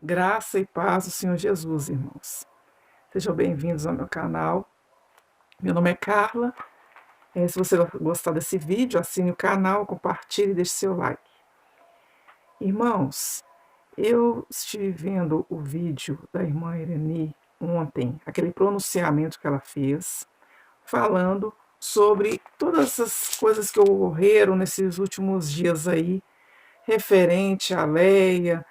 Graça e paz do Senhor Jesus, irmãos. Sejam bem-vindos ao meu canal. Meu nome é Carla. Se você gostar desse vídeo, assine o canal, compartilhe e deixe seu like. Irmãos, eu estive vendo o vídeo da irmã Irani ontem, aquele pronunciamento que ela fez, falando sobre todas essas coisas que ocorreram nesses últimos dias aí, referente à Leia,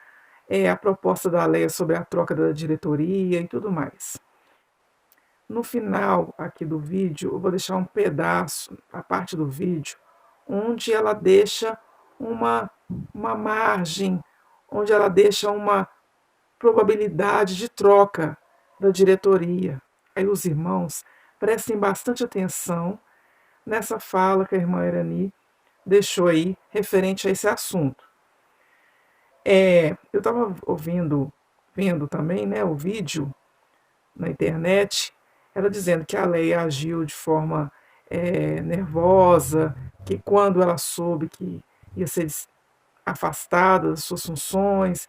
a proposta da Leia sobre a troca da diretoria e tudo mais. No final aqui do vídeo, eu vou deixar um pedaço, a parte do vídeo, onde ela deixa uma margem, onde ela deixa uma probabilidade de troca da diretoria. Aí os irmãos prestem bastante atenção nessa fala que a irmã Irani deixou aí referente a esse assunto. Eu estava vendo também, né, o vídeo na internet, ela dizendo que a Leia agiu de forma nervosa, que quando ela soube que ia ser afastada das suas funções,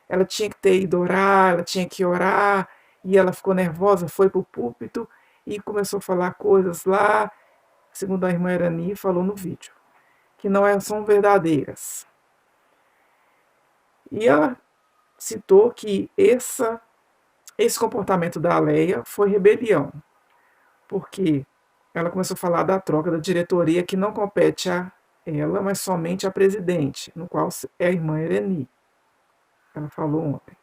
ela tinha que ter ido orar, ela tinha que orar, e ela ficou nervosa, foi para o púlpito e começou a falar coisas lá, segundo a irmã Irani falou no vídeo, que não são verdadeiras. E ela citou que esse comportamento da Leia foi rebelião, porque ela começou a falar da troca da diretoria que não compete a ela, mas somente a presidente, no qual é a irmã Irani. Ela falou ontem.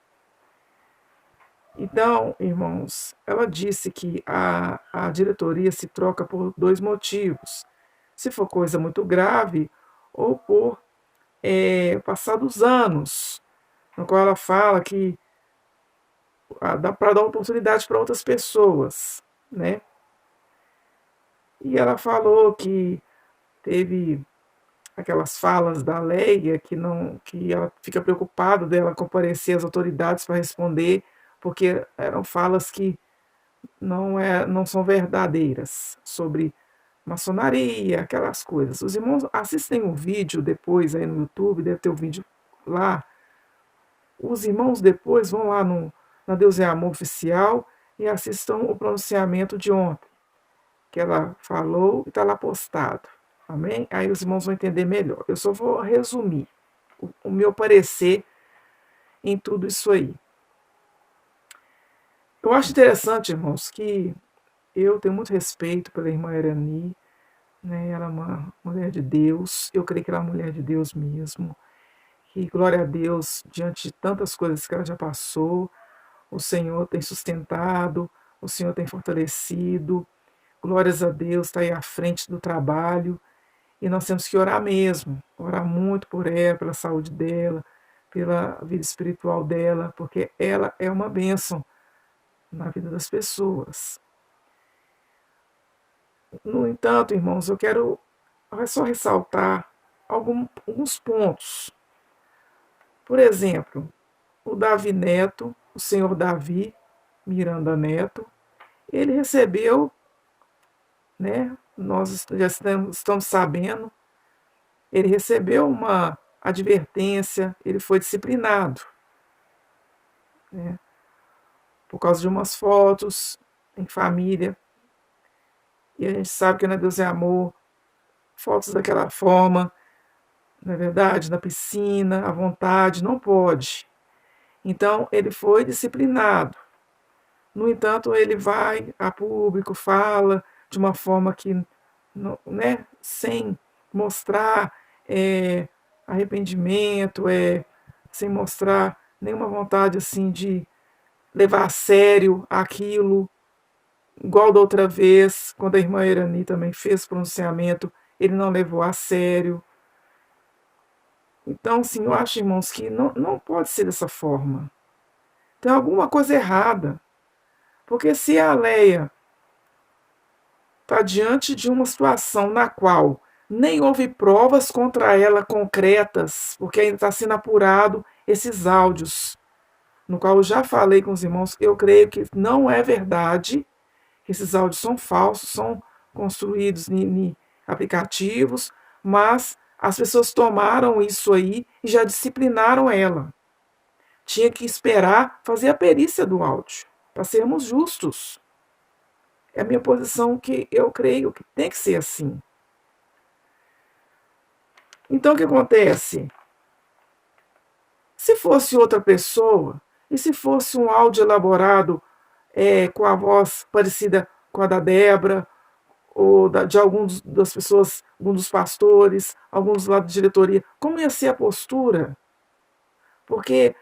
Então, irmãos, ela disse que a diretoria se troca por dois motivos. Se for coisa muito grave ou por passar dos anos, no qual ela fala que dá para dar oportunidade para outras pessoas, né? E ela falou que teve aquelas falas da Leia que ela fica preocupada dela comparecer às autoridades para responder, porque eram falas que não são verdadeiras sobre maçonaria, aquelas coisas. Os irmãos assistem um vídeo depois aí no YouTube, deve ter o vídeo lá. Os irmãos depois vão lá na Deus é Amor Oficial e assistam o pronunciamento de ontem, que ela falou e está lá postado. Amém? Aí os irmãos vão entender melhor. Eu só vou resumir o meu parecer em tudo isso aí. Eu acho interessante, irmãos, que eu tenho muito respeito pela irmã Irani, né? Ela é uma mulher de Deus, eu creio que ela é uma mulher de Deus mesmo. E glória a Deus, diante de tantas coisas que ela já passou, o Senhor tem sustentado, o Senhor tem fortalecido. Glórias a Deus, está aí à frente do trabalho. E nós temos que orar mesmo, orar muito por ela, pela saúde dela, pela vida espiritual dela, porque ela é uma bênção na vida das pessoas. No entanto, irmãos, eu quero só ressaltar alguns pontos. Por exemplo, o Davi Neto, o senhor Davi Miranda Neto, ele recebeu, né, nós já estamos sabendo, ele recebeu uma advertência, ele foi disciplinado, né, por causa de umas fotos em família. E a gente sabe que na Deus é Amor, fotos daquela forma, não é verdade? Na piscina, à vontade, não pode. Então, ele foi disciplinado. No entanto, ele vai a público, fala de uma forma que, né, sem mostrar arrependimento, sem mostrar nenhuma vontade assim de levar a sério aquilo, igual da outra vez, quando a irmã Irani também fez pronunciamento, ele não levou a sério. Então, assim, eu acho, irmãos, que não pode ser dessa forma. Tem alguma coisa errada. Porque se a Leia está diante de uma situação na qual nem houve provas contra ela concretas, porque ainda está sendo apurado esses áudios, no qual eu já falei com os irmãos, eu creio que não é verdade, que esses áudios são falsos, são construídos em aplicativos, mas as pessoas tomaram isso aí e já disciplinaram ela. tinha que esperar fazer a perícia do áudio, para sermos justos. É a minha posição, que eu creio que tem que ser assim. Então o que acontece? Se fosse outra pessoa, e se fosse um áudio elaborado com a voz parecida com a da Débora, ou de alguns das pessoas, algum dos pastores, alguns lá da diretoria, como ia ser a postura? Porque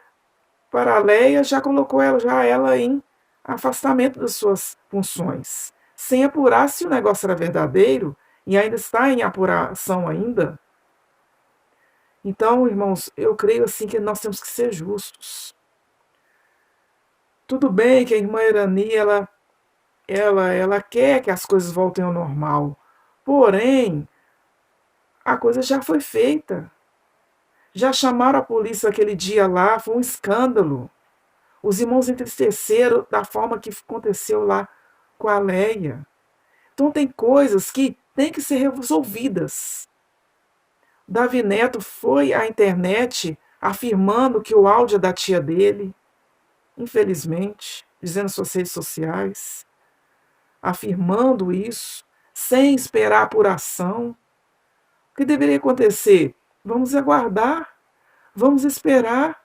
para a Leia já colocou ela em afastamento das suas funções, sem apurar se o negócio era verdadeiro, e ainda está em apuração ainda. Então, irmãos, eu creio assim que nós temos que ser justos. Tudo bem que a irmã Irani, ela quer que as coisas voltem ao normal. Porém, a coisa já foi feita. Já chamaram a polícia aquele dia lá, foi um escândalo. Os irmãos entristeceram da forma que aconteceu lá com a Leia. Então tem coisas que têm que ser resolvidas. Davi Neto foi à internet afirmando que o áudio é da tia dele, infelizmente, dizendo nas suas redes sociais, afirmando isso, sem esperar apuração. O que deveria acontecer? Vamos aguardar, vamos esperar,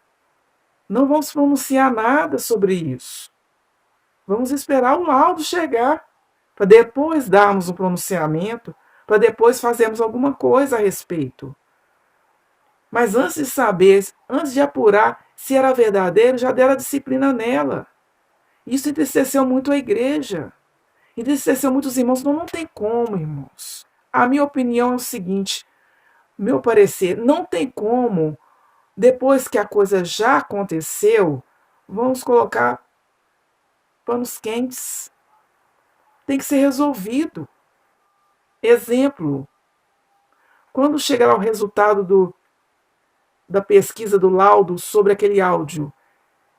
não vamos pronunciar nada sobre isso. Vamos esperar o laudo chegar, para depois darmos um pronunciamento, para depois fazermos alguma coisa a respeito. Mas antes de saber, antes de apurar se era verdadeiro, já deram a disciplina nela. Isso entristeceu muito a igreja. Entristeceu muitos irmãos. Não tem como, irmãos. A minha opinião é o seguinte, meu parecer, não tem como, depois que a coisa já aconteceu, vamos colocar panos quentes. Tem que ser resolvido. Exemplo, quando chegar o resultado da pesquisa do laudo sobre aquele áudio,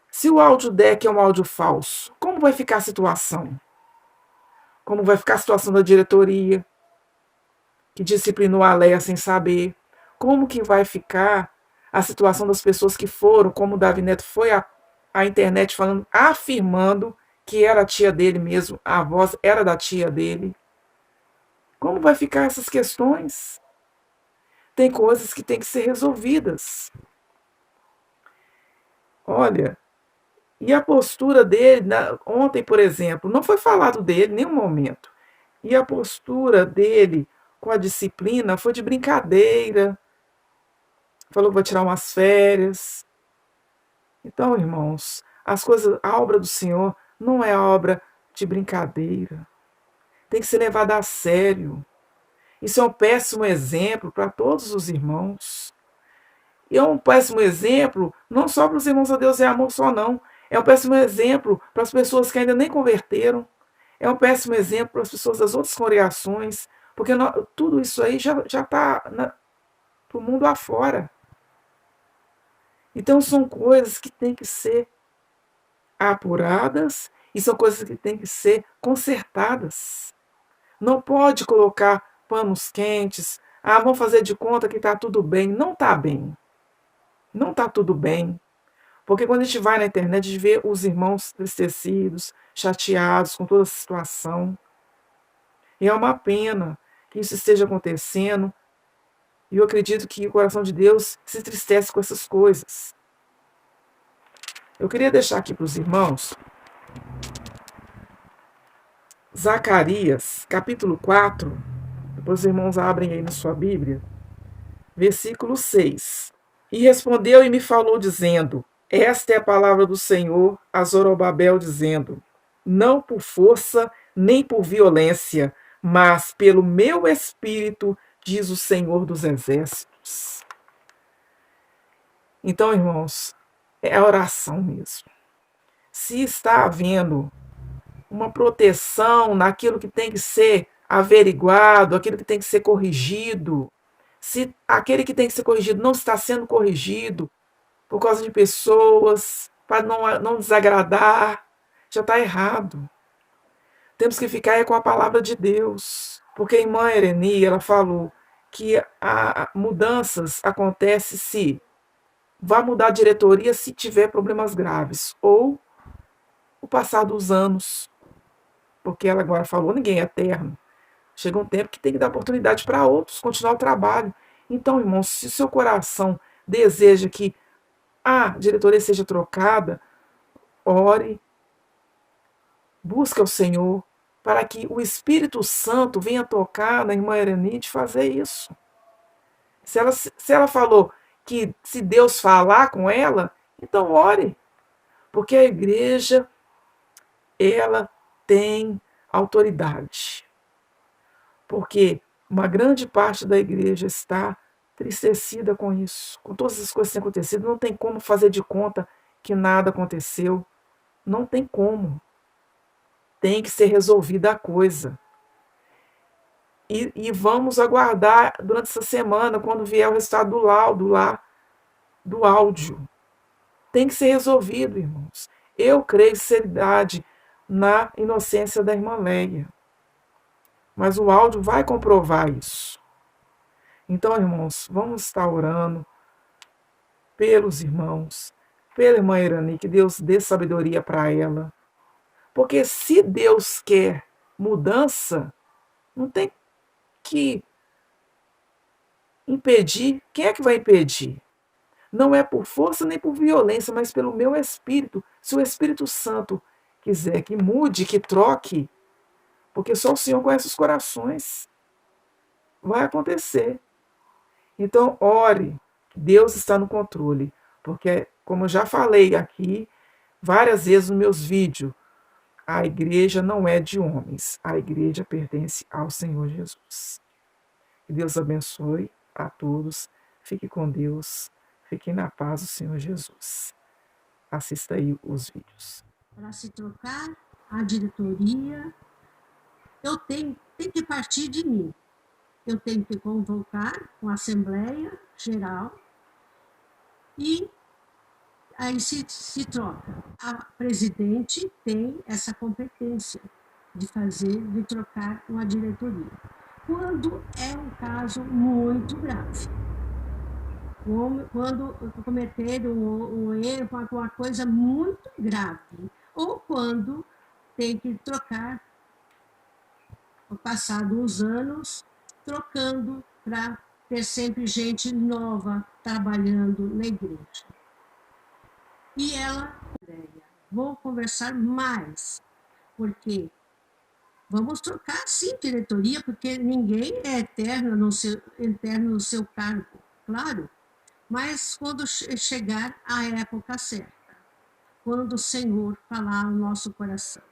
se o áudio der que é um áudio falso, como vai ficar a situação? Como vai ficar a situação da diretoria, que disciplinou a Leia sem saber? Como que vai ficar a situação das pessoas que foram, como o Davi Neto foi à internet falando, afirmando que era a tia dele mesmo, a voz era da tia dele? Como vai ficar essas questões? Tem coisas que têm que ser resolvidas. Olha, e a postura dele, ontem, por exemplo, não foi falado dele em nenhum momento. E a postura dele com a disciplina foi de brincadeira. Falou que vai tirar umas férias. Então, irmãos, as coisas, a obra do Senhor não é obra de brincadeira. Tem que ser levada a sério. Isso é um péssimo exemplo para todos os irmãos. E é um péssimo exemplo, não só para os irmãos a Deus é amor só, não. É um péssimo exemplo para as pessoas que ainda nem converteram. É um péssimo exemplo para as pessoas das outras congregações, porque tudo isso aí já está para o mundo afora. Então são coisas que têm que ser apuradas e são coisas que têm que ser consertadas. Não pode colocar panos quentes, vamos fazer de conta que está tudo bem. Não está bem. Não está tudo bem. Porque quando a gente vai na internet, a gente vê os irmãos entristecidos, chateados com toda a situação. E é uma pena que isso esteja acontecendo. E eu acredito que o coração de Deus se entristece com essas coisas. Eu queria deixar aqui para os irmãos Zacarias, capítulo 4. Depois os irmãos abrem aí na sua Bíblia. Versículo 6. E respondeu e me falou, dizendo: Esta é a palavra do Senhor a Zorobabel, dizendo: Não por força nem por violência, mas pelo meu espírito, diz o Senhor dos Exércitos. Então, irmãos, é a oração mesmo. Se está havendo uma proteção naquilo que tem que ser averiguado, aquilo que tem que ser corrigido, se aquele que tem que ser corrigido não está sendo corrigido por causa de pessoas, para não desagradar, já está errado. Temos que ficar com a palavra de Deus, porque a irmã Irani, ela falou que mudanças acontecem se vai mudar a diretoria se tiver problemas graves, ou o passar dos anos, porque ela agora falou, ninguém é eterno. Chega um tempo que tem que dar oportunidade para outros continuar o trabalho. Então, irmãos, se o seu coração deseja que a diretoria seja trocada, ore, busque ao Senhor, para que o Espírito Santo venha tocar na irmã Erenite fazer isso. Se ela falou que se Deus falar com ela, então ore, porque a igreja, ela tem autoridade. Porque uma grande parte da igreja está tristecida com isso, com todas as coisas que têm acontecido, não tem como fazer de conta que nada aconteceu, não tem como. Tem que ser resolvida a coisa. E vamos aguardar durante essa semana, quando vier o resultado do laudo lá, do áudio. Tem que ser resolvido, irmãos. Eu creio em sinceridade na inocência da irmã Leia. Mas o áudio vai comprovar isso. Então, irmãos, vamos estar orando pelos irmãos, pela irmã Irani, que Deus dê sabedoria para ela. Porque se Deus quer mudança, não tem que impedir. Quem é que vai impedir? Não é por força nem por violência, mas pelo meu espírito. Se o Espírito Santo quiser que mude, que troque, porque só o Senhor conhece os corações, vai acontecer. Então, ore, Deus está no controle, porque, como eu já falei aqui várias vezes nos meus vídeos, a igreja não é de homens, a igreja pertence ao Senhor Jesus. Que Deus abençoe a todos, fique com Deus, fiquem na paz do Senhor Jesus. Assista aí os vídeos. Para se trocar a diretoria, tem que partir de mim. Eu tenho que convocar uma Assembleia Geral e aí se troca. A presidente tem essa competência de trocar uma diretoria. Quando é um caso muito grave, quando cometeram um erro, uma coisa muito grave, ou quando tem que trocar, passado os anos, trocando para ter sempre gente nova trabalhando na igreja. E ela, vou conversar mais, porque vamos trocar sim diretoria, porque ninguém é eterno no seu cargo, claro, mas quando chegar a época certa, quando o Senhor falar no nosso coração.